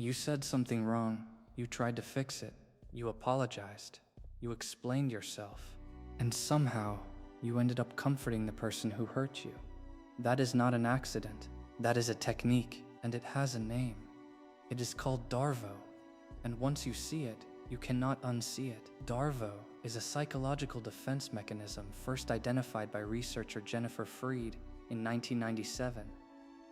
You said something wrong, you tried to fix it, you apologized, you explained yourself, and somehow you ended up comforting the person who hurt you. That is not an accident, that is a technique, and it has a name. It is called DARVO, and once you see it, you cannot unsee it. DARVO is a psychological defense mechanism first identified by researcher Jennifer Freyd in 1997.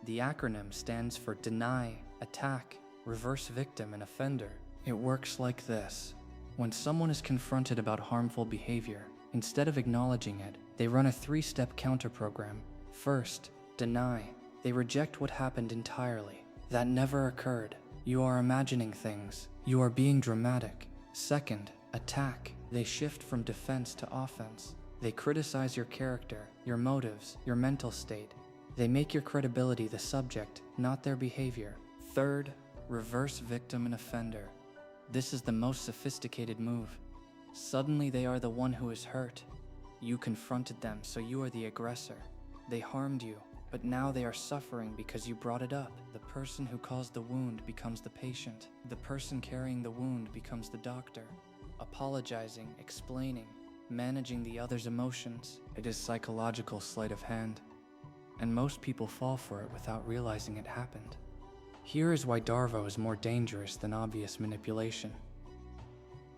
The acronym stands for Deny, Attack, Reverse Victim, and Offender. It works like this. When someone is confronted about harmful behavior, instead of acknowledging it, they run a three-step counter-program. First, deny. They reject what happened entirely. That never occurred. You are imagining things. You are being dramatic. Second, attack. They shift from defense to offense. They criticize your character, your motives, your mental state. They make your credibility the subject, not their behavior. Third, reverse victim and offender. This is the most sophisticated move. Suddenly they are the one who is hurt. You confronted them, so you are the aggressor. They harmed you, but now they are suffering because you brought it up. The person who caused the wound becomes the patient. The person carrying the wound becomes the doctor. Apologizing, explaining, managing the other's emotions. It is psychological sleight of hand, and most people fall for it without realizing it happened. Here is why DARVO is more dangerous than obvious manipulation.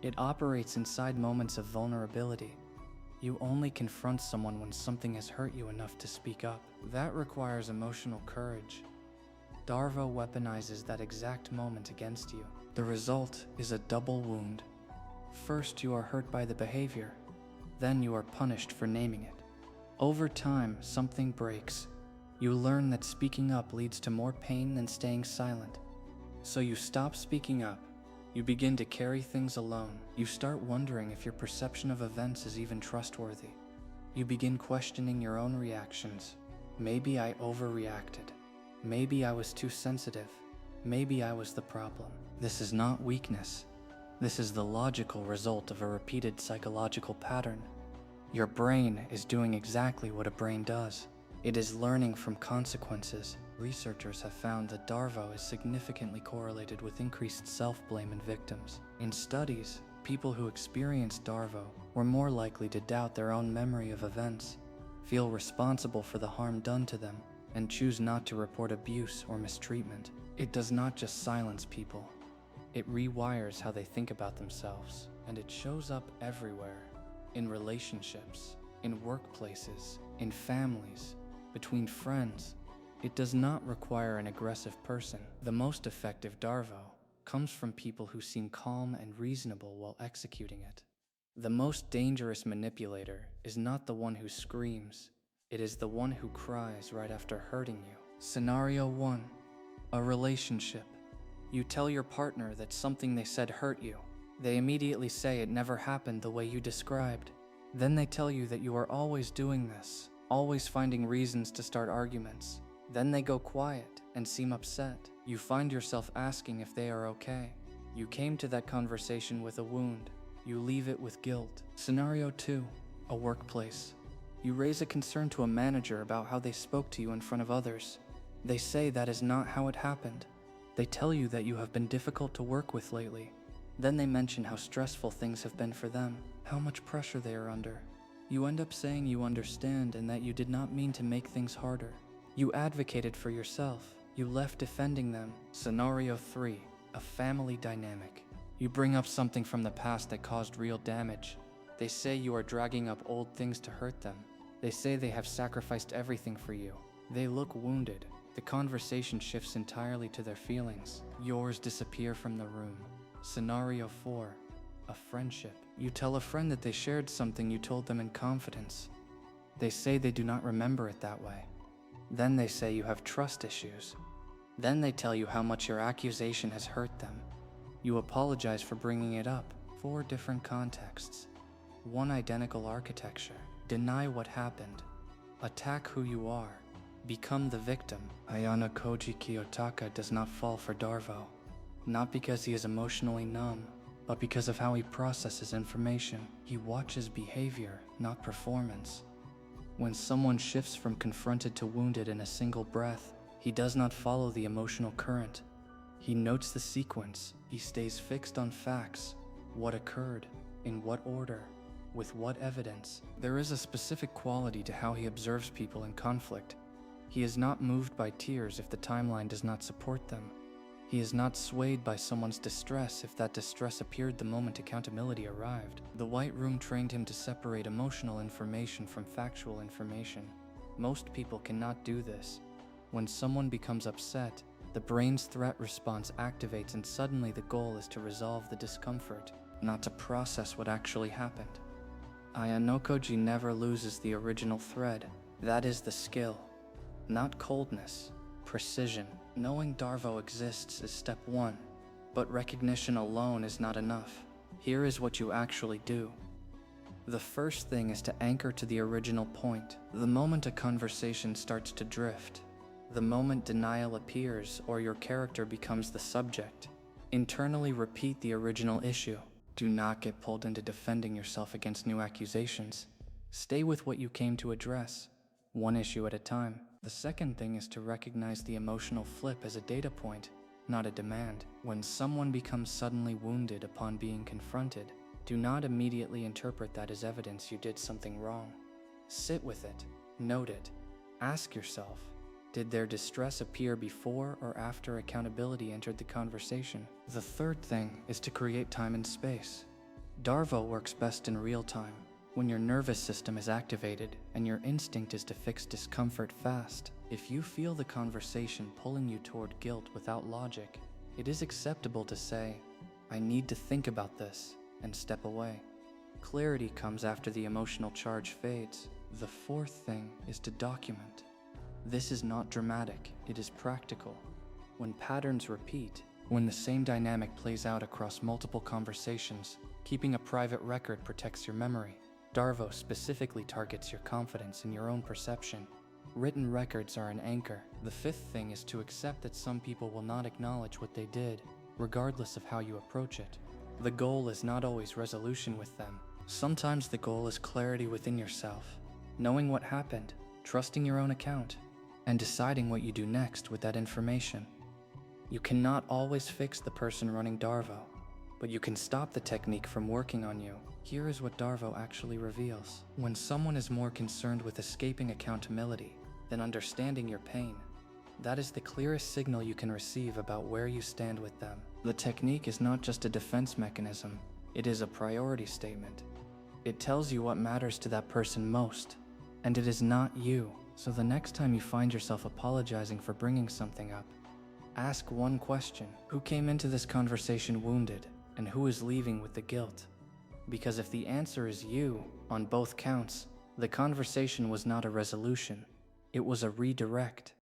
It operates inside moments of vulnerability. You only confront someone when something has hurt you enough to speak up. That requires emotional courage. DARVO weaponizes that exact moment against you. The result is a double wound. First, you are hurt by the behavior. Then you are punished for naming it. Over time, something breaks. You learn that speaking up leads to more pain than staying silent. So you stop speaking up. You begin to carry things alone. You start wondering if your perception of events is even trustworthy. You begin questioning your own reactions. Maybe I overreacted. Maybe I was too sensitive. Maybe I was the problem. This is not weakness. This is the logical result of a repeated psychological pattern. Your brain is doing exactly what a brain does. It is learning from consequences. Researchers have found that DARVO is significantly correlated with increased self-blame in victims. In studies, people who experienced DARVO were more likely to doubt their own memory of events, feel responsible for the harm done to them, and choose not to report abuse or mistreatment. It does not just silence people. It rewires how they think about themselves, and it shows up everywhere. In relationships, in workplaces, in families, between friends. It does not require an aggressive person. The most effective DARVO comes from people who seem calm and reasonable while executing it. The most dangerous manipulator is not the one who screams. It is the one who cries right after hurting you. Scenario 1. A relationship. You tell your partner that something they said hurt you. They immediately say it never happened the way you described. Then they tell you that you are always doing this, always finding reasons to start arguments. Then they go quiet and seem upset. You find yourself asking if they are okay. You came to that conversation with a wound. You leave it with guilt. Scenario 2. A workplace. You raise a concern to a manager about how they spoke to you in front of others. They say that is not how it happened. They tell you that you have been difficult to work with lately. Then they mention how stressful things have been for them, how much pressure they are under. You end up saying you understand and that you did not mean to make things harder. You advocated for yourself. You left defending them. Scenario 3. A family dynamic. You bring up something from the past that caused real damage. They say you are dragging up old things to hurt them. They say they have sacrificed everything for you. They look wounded. The conversation shifts entirely to their feelings. Yours disappear from the room. Scenario 4. A friendship. You tell a friend that they shared something you told them in confidence. They say they do not remember it that way. Then they say you have trust issues. Then they tell you how much your accusation has hurt them. You apologize for bringing it up. 4 different contexts. 1 identical architecture. Deny what happened. Attack who you are. Become the victim. Ayanokoji Kiyotaka does not fall for DARVO. Not because he is emotionally numb, but because of how he processes information. He watches behavior, not performance. When someone shifts from confronted to wounded in a single breath, he does not follow the emotional current. He notes the sequence. He stays fixed on facts. What occurred, in what order, with what evidence. There is a specific quality to how he observes people in conflict. He is not moved by tears if the timeline does not support them. He is not swayed by someone's distress if that distress appeared the moment accountability arrived. The White Room trained him to separate emotional information from factual information. Most people cannot do this. When someone becomes upset, the brain's threat response activates, and suddenly the goal is to resolve the discomfort, not to process what actually happened. Ayanokoji never loses the original thread. That is the skill. Not coldness, precision. Knowing DARVO exists is step one, but recognition alone is not enough. Here is what you actually do. The first thing is to anchor to the original point. The moment a conversation starts to drift, the moment denial appears or your character becomes the subject, internally repeat the original issue. Do not get pulled into defending yourself against new accusations. Stay with what you came to address, one issue at a time. The second thing is to recognize the emotional flip as a data point, not a demand. When someone becomes suddenly wounded upon being confronted, do not immediately interpret that as evidence you did something wrong. Sit with it, note it, ask yourself, did their distress appear before or after accountability entered the conversation? The third thing is to create time and space. DARVO works best in real time, when your nervous system is activated and your instinct is to fix discomfort fast. If you feel the conversation pulling you toward guilt without logic, it is acceptable to say, I need to think about this, and step away. Clarity comes after the emotional charge fades. The fourth thing is to document. This is not dramatic, it is practical. When patterns repeat, when the same dynamic plays out across multiple conversations, keeping a private record protects your memory. DARVO specifically targets your confidence in your own perception. Written records are an anchor. The fifth thing is to accept that some people will not acknowledge what they did, regardless of how you approach it. The goal is not always resolution with them. Sometimes the goal is clarity within yourself, knowing what happened, trusting your own account, and deciding what you do next with that information. You cannot always fix the person running DARVO, but you can stop the technique from working on you. Here is what DARVO actually reveals. When someone is more concerned with escaping accountability than understanding your pain, that is the clearest signal you can receive about where you stand with them. The technique is not just a defense mechanism, it is a priority statement. It tells you what matters to that person most, and it is not you. So the next time you find yourself apologizing for bringing something up, ask one question: who came into this conversation wounded, and who is leaving with the guilt? Because if the answer is you, on both counts, the conversation was not a resolution, it was a redirect.